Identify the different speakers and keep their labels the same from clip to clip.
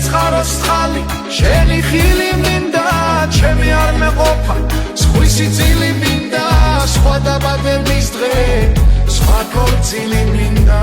Speaker 1: ცხაროს წყალი შენი ხილი მინდა ჩემი არ მეყოფა სხვისი წილი მინდა სხვა დაბადების დღე სხვა ქორწილი მინდა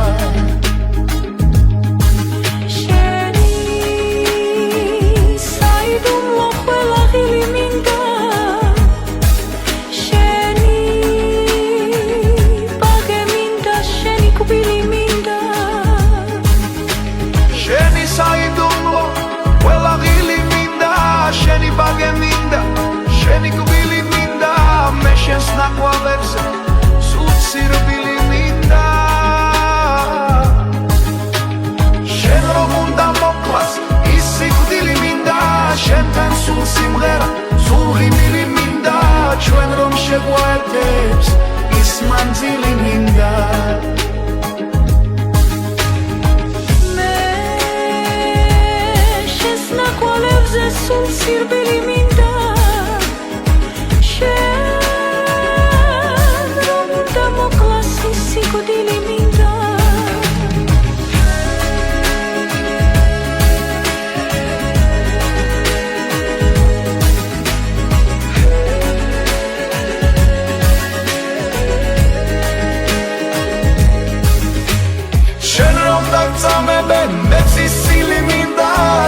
Speaker 1: შენი კვილი მინდა მე შენს ნაყვავებზე სულ სირბილი მინდა შენ რომ უნდა მოკლას ის სიკვდილი მინდა შენთან სულ სიმღერა სულ ღიმილი მინდა ჩვენ რომ შეგვაერთებს ის მანძილი მინდა მე შენს ნაყვავებზე სულ სირბილი მინდა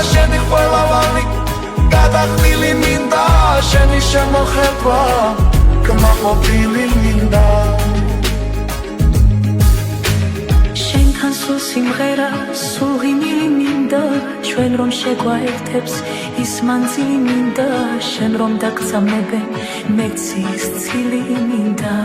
Speaker 1: შენი ყველავანი გადახდილი მინდა შენი შემოხება კმაყოფილი მინდა შენთან სულ სიმღერა სულ ღიმილი მინდა ჩვენ რომ შეგვაერთებს ის მანძილი მინდა შენ რომ დაგწამებენ მეც ის ცილი მინდა